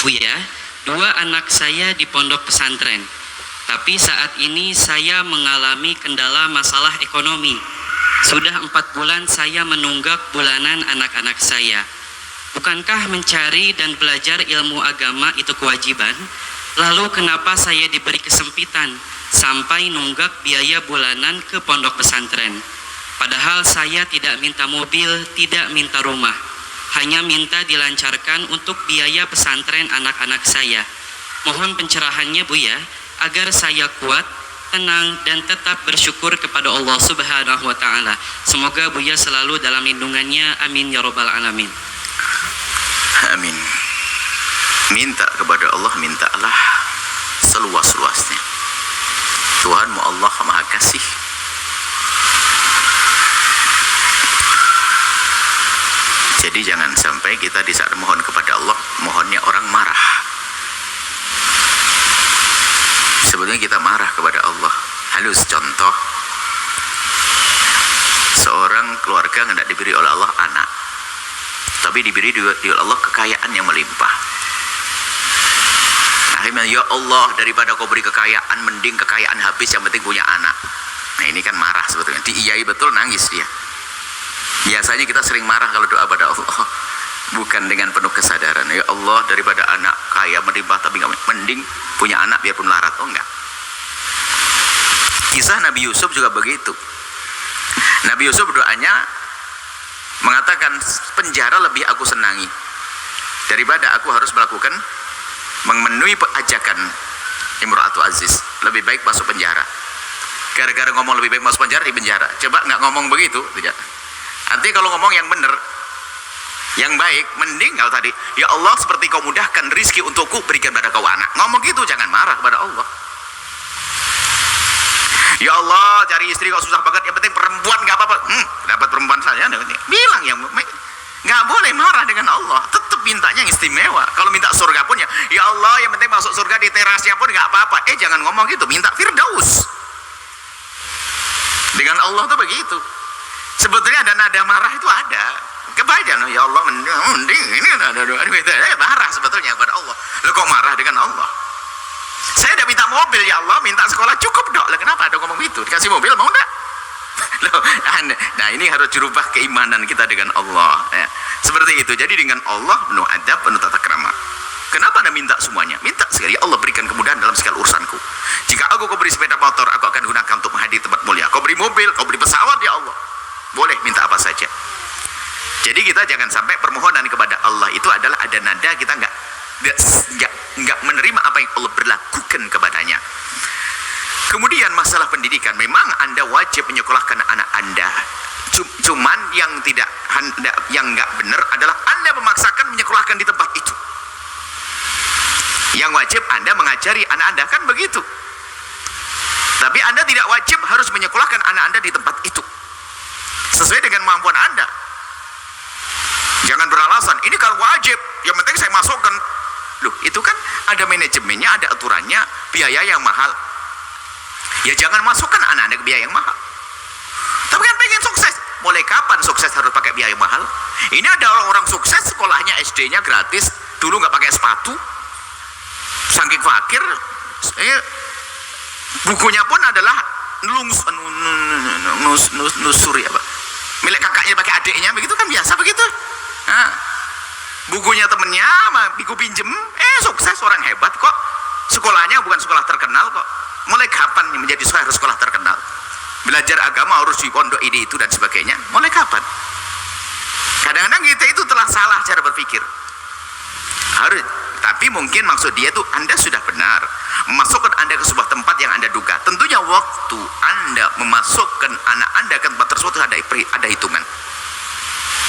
Buya, dua anak saya di pondok pesantren. Tapi saat ini saya mengalami kendala masalah ekonomi. Sudah 4 bulan saya menunggak bulanan anak-anak saya. Bukankah mencari dan belajar ilmu agama itu kewajiban? Lalu kenapa saya diberi kesempitan sampai nunggak biaya bulanan ke pondok pesantren? Padahal saya tidak minta mobil, tidak minta rumah. Hanya minta dilancarkan untuk biaya pesantren anak-anak saya. Mohon pencerahannya Buya, agar saya kuat, tenang, dan tetap bersyukur kepada Allah Subhanahu wa Ta'ala. Semoga Buya selalu dalam lindungannya. Amin ya Rabbal Alamin. Amin. Minta kepada Allah, mintalah seluas-luasnya. Tuhanmu Allah Maha Kasih. Jadi jangan sampai kita di saat mohon kepada Allah, mohonnya orang marah. Sebetulnya kita marah kepada Allah. Halus contoh, seorang keluarga tidak diberi oleh Allah anak, tapi diberi oleh Allah kekayaan yang melimpah. Akhirnya, ya Allah, daripada kau beri kekayaan, mending kekayaan habis, yang penting punya anak. Nah ini kan marah sebetulnya. Diiyai betul, nangis dia. Biasanya kita sering marah kalau doa pada Allah, bukan dengan penuh kesadaran. Ya Allah, daripada anak kaya melimpah tapi nggak, mending punya anak biarpun larat. Oh enggak. Kisah Nabi Yusuf juga begitu. Nabi Yusuf doanya mengatakan, penjara lebih aku senangi daripada aku harus melakukan memenuhi ajakan Imra'atu Aziz. Lebih baik masuk penjara. Gara-gara ngomong lebih baik masuk penjara, di penjara. Coba nggak ngomong begitu, tidak. Artinya kalau ngomong yang benar, yang baik, mending kalau tadi, ya Allah, seperti kau mudahkan rizki untukku, berikan pada kau anak. Ngomong gitu, jangan marah kepada Allah. Ya Allah, cari istri kok susah banget, yang penting perempuan, nggak apa-apa. Dapat perempuan saya, bilang yang nggak boleh marah dengan Allah. Tetap mintanya yang istimewa. Kalau minta surga pun ya Allah, yang penting masuk surga di terasnya pun nggak apa-apa. Jangan ngomong gitu, minta Firdaus. Dengan Allah tuh begitu. Sebetulnya ada nada marah itu ada. Kebahagiaan, ya Allah, mending ini ada marah sebetulnya kepada Allah. Lo kok marah dengan Allah? Saya udah minta mobil, ya Allah, minta sekolah cukup dok. Lah kenapa ada ngomong itu? Dikasih mobil mau enggak? Nah ini harus dirubah keimanan kita dengan Allah. Seperti itu. Jadi dengan Allah penuh adab, penuh tata krama. Kenapa Anda minta semuanya? Minta sekali, ya Allah, berikan kemudahan dalam segala urusanku. Jika kau beri sepeda motor, aku akan gunakan untuk menghadiri tempat mulia. Kau beri mobil, kau beri pesawat, ya Allah, boleh minta apa saja. Jadi kita jangan sampai permohonan kepada Allah itu adalah ada nada kita nggak menerima apa yang Allah berlakukan kepadanya. Kemudian masalah pendidikan, memang Anda wajib menyekolahkan anak Anda. Cuman yang nggak benar adalah Anda memaksakan menyekolahkan di tempat itu. Yang wajib Anda mengajari anak Anda, kan begitu. Tapi Anda tidak wajib harus menyekolahkan anak Anda di tempat itu. Sesuai dengan kemampuan Anda. Jangan beralasan, ini kan wajib, yang penting saya masukkan. Loh, itu kan ada manajemennya, ada aturannya, biaya yang mahal. Ya jangan masukkan anak Anda ke biaya yang mahal. Tapi kan pengen sukses. Mulai kapan sukses harus pakai biaya mahal? Ini ada orang-orang sukses sekolahnya SD-nya gratis, dulu nggak pakai sepatu, saking fakir. Bukunya pun adalah nusuri apa? Milik kakaknya pakai adiknya, begitu kan biasa begitu. Nah, bukunya temennya, biku pinjem, sukses, orang hebat kok. Sekolahnya bukan sekolah terkenal kok. Mulai kapan menjadi sekolah terkenal? Belajar agama harus di pondok ini itu dan sebagainya. Mulai kapan? Kadang-kadang kita itu telah salah cara berpikir. Harus, tapi mungkin maksud dia tuh Anda sudah benar memasukkan Anda ke sebuah tempat yang Anda duga. Tentunya waktu Anda memasukkan anak Anda ke tempat tersebut ada hitungan.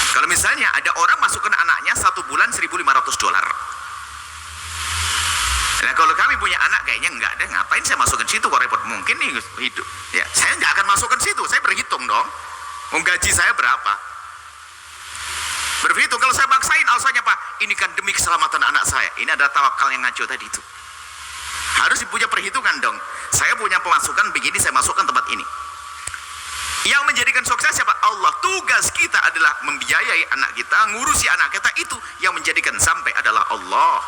Kalau misalnya ada orang masukkan anaknya 1 bulan $1.500. Nah kalau kami punya anak kayaknya enggak deh, ngapain saya masukkan situ, kok repot. Mungkin nih hidup ya, saya nggak akan masukkan situ, saya berhitung dong, gaji saya berapa, berhitung. Kalau saya paksain alasannya, Pak, ini kan demi keselamatan anak saya, ini adalah tawakal yang ngaco tadi itu. Harus punya perhitungan dong. Saya punya pemasukan begini, saya masukkan tempat ini. Yang menjadikan sukses siapa? Allah. Tugas kita adalah membiayai anak kita, ngurusi anak kita, itu yang menjadikan sampai adalah Allah.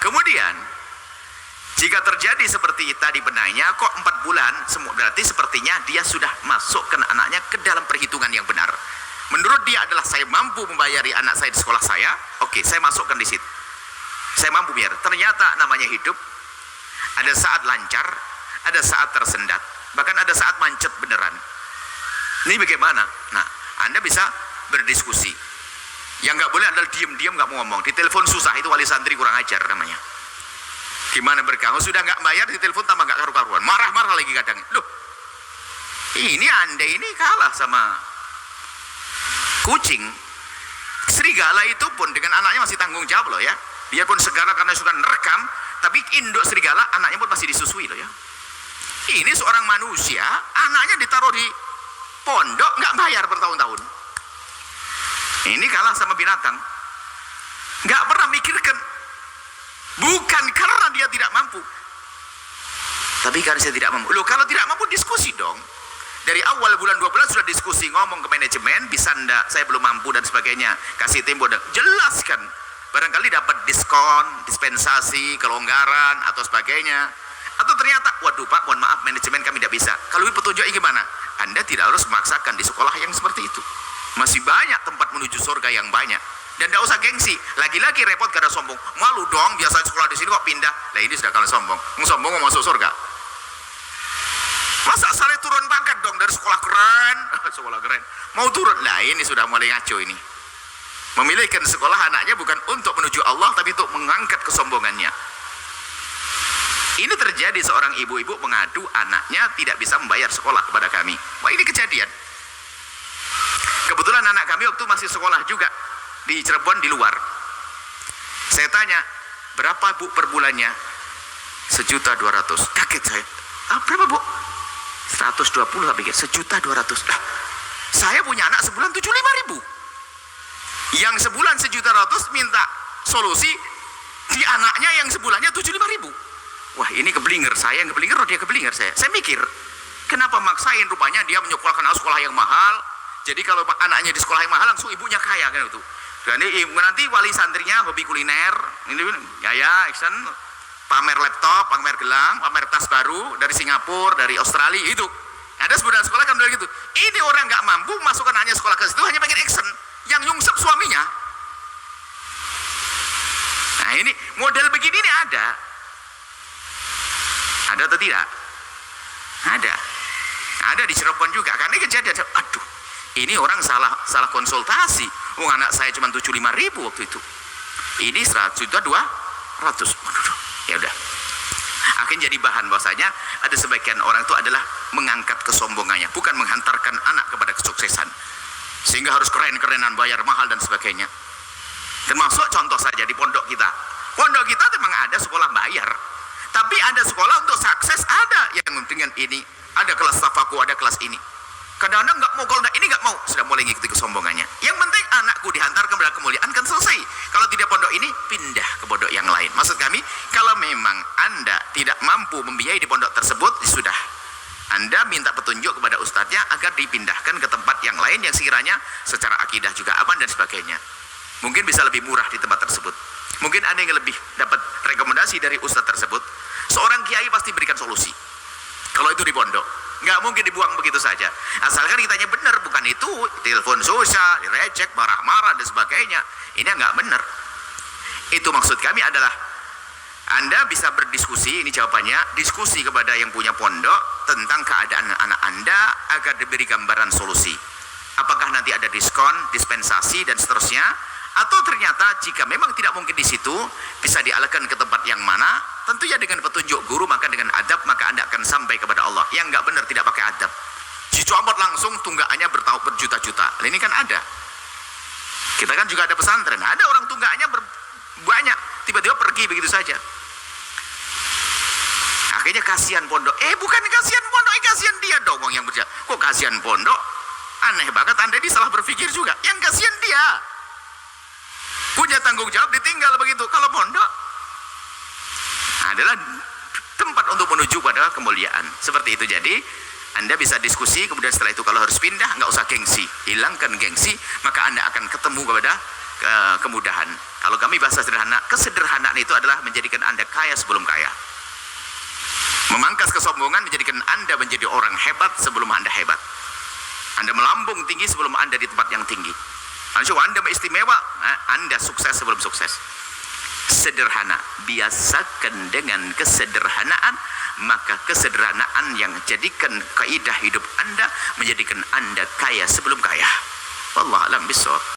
kemudian jika terjadi seperti tadi benarnya, kok 4 bulan, berarti sepertinya dia sudah masukkan anaknya ke dalam perhitungan yang benar. Menurut dia adalah saya mampu membayari anak saya di sekolah saya, oke, saya masukkan di situ. Saya mampu biar. Ternyata namanya hidup, ada saat lancar, ada saat tersendat, bahkan ada saat mancet beneran. Ini bagaimana? Nah, Anda bisa berdiskusi. Yang nggak boleh adalah diem-diem nggak mau ngomong. Di telepon susah, itu wali santri kurang ajar namanya. Gimana berkah? Sudah nggak bayar di telepon tambah nggak karu-karuan. Marah-marah lagi kadang. Loh, ini Anda ini kalah sama kucing. Serigala itu pun dengan anaknya masih tanggung jawab loh ya. Biarpun segala karena sudah nerekam, tapi induk serigala anaknya pun masih disusui loh ya. Ini seorang manusia, anaknya ditaruh di pondok nggak bayar bertahun-tahun. Ini kalah sama binatang. Nggak pernah mikirkan. Bukan karena dia tidak mampu, tapi karena saya tidak mampu. Loh, kalau tidak mampu diskusi dong. Dari awal bulan 12 sudah diskusi, ngomong ke manajemen, bisa ndak, saya belum mampu dan sebagainya. Kasih tempo dan jelaskan. Barangkali dapat diskon, dispensasi, kelonggaran atau sebagainya. Atau ternyata, waduh Pak, mohon maaf manajemen kami tidak bisa. Kalau petunjuknya gimana? Anda tidak harus memaksakan di sekolah yang seperti itu. Masih banyak tempat menuju surga yang banyak. Dan tidak usah gengsi, lagi-lagi repot karena sombong. Malu dong, biasa sekolah di sini kok pindah. Lah ini sudah kalau sombong, sombong mau masuk surga. Masa saya turun pangkat dong dari sekolah keren, sekolah keren. Mau turun, lah ini sudah mulai ngaco ini. Memilihkan sekolah anaknya bukan untuk menuju Allah, tapi untuk mengangkat kesombongannya. Ini terjadi seorang ibu-ibu mengadu anaknya tidak bisa membayar sekolah kepada kami. Wah, ini kejadian. Kebetulan anak kami waktu masih sekolah juga di Cirebon di luar. Saya tanya, berapa Bu per bulannya? 1.200.000. Kaget saya. Ah, berapa Bu? 120 lah pikir. 1.200.000. Lah, saya punya anak sebulan 75.000. Yang sebulan 1.200.000 minta solusi di anaknya yang sebulannya 75.000. Wah, ini keblinger saya, yang keblinger dia keblinger saya. Saya mikir, kenapa maksain? Rupanya dia menyekolahkan sekolah yang mahal. Jadi kalau anaknya di sekolah yang mahal langsung ibunya kaya kan itu. Dan nanti wali santrinya hobi kuliner, ini gaya action, pamer laptop, pamer gelang, pamer tas baru dari Singapura, dari Australia itu. Ada sebuah sekolah kan udah gitu. Ini orang nggak mampu masukkan anaknya sekolah ke situ hanya pengen action, yang nyungsep suaminya. Nah ini model begini ini ada atau tidak? Ada di Cirebon juga. Karena kejadian, aduh, ini orang salah konsultasi. Anak saya cuma 75.000 waktu itu. Ini 100.200. Ya udah. Akhirnya jadi bahan bahwasanya ada sebagian orang itu adalah mengangkat kesombongannya, bukan menghantarkan anak kepada kesuksesan. Sehingga harus keren-kerenan, bayar mahal dan sebagainya. Termasuk contoh saja di pondok kita. Pondok kita memang ada sekolah bayar. Tapi ada sekolah untuk sukses, ada yang dengan ini. Ada kelas tafaku, ada kelas ini. Kadang-kadang nggak mau, kalau ini nggak mau, sudah mulai ngikuti kesombongannya. Yang penting anakku dihantarkan kepada kemuliaan kan selesai. Kalau tidak pondok ini, pindah ke pondok yang lain. Maksud kami, kalau memang Anda tidak mampu membiayai di pondok tersebut, sudah. Anda minta petunjuk kepada ustadznya agar dipindahkan ke tempat yang lain yang sekiranya secara akidah juga aman dan sebagainya. Mungkin bisa lebih murah di tempat tersebut. Mungkin Anda yang lebih dapat rekomendasi dari ustadz tersebut. Seorang kiai pasti berikan solusi. Kalau itu di pondok, nggak mungkin dibuang begitu saja. Asalkan kitanya benar, bukan itu telepon susah, direjek, marah-marah dan sebagainya. Ini nggak benar. Itu maksud kami adalah Anda bisa berdiskusi, ini jawabannya, diskusi kepada yang punya pondok tentang keadaan anak Anda agar diberi gambaran solusi. Apakah nanti ada diskon, dispensasi dan seterusnya, atau ternyata jika memang tidak mungkin di situ, bisa dialihkan ke tempat yang mana, tentunya dengan petunjuk guru, maka dengan adab, maka Anda akan sampai kepada Allah. Yang nggak benar tidak pakai adab. Dicomot langsung tunggakannya berjuta-juta. Ini kan ada. Kita kan juga ada pesantren, ada orang tunggakannya banyak, tiba-tiba pergi begitu saja. Akhirnya kasihan pondok. Bukan kasihan pondok, kasihan dia dong yang berjalan. Kok kasihan pondok? Aneh banget, Anda ini salah berpikir juga. Yang kasihan dia. Punya tanggung jawab ditinggal begitu. Kalau pondok adalah tempat untuk menuju pada kemuliaan. Seperti itu. Jadi Anda bisa diskusi, kemudian setelah itu kalau harus pindah, nggak usah gengsi. Hilangkan gengsi, maka Anda akan ketemu kepada kemudahan. Kalau kami bahasa sederhana, kesederhanaan itu adalah menjadikan Anda kaya sebelum kaya. Memangkas kesombongan menjadikan Anda menjadi orang hebat sebelum Anda hebat. Anda melambung tinggi sebelum Anda di tempat yang tinggi. Anda istimewa, Anda sukses sebelum sukses. Sederhana, biasakan dengan kesederhanaan, maka kesederhanaan yang jadikan kaidah hidup Anda menjadikan Anda kaya sebelum kaya. Wallahu a'lam bishawab.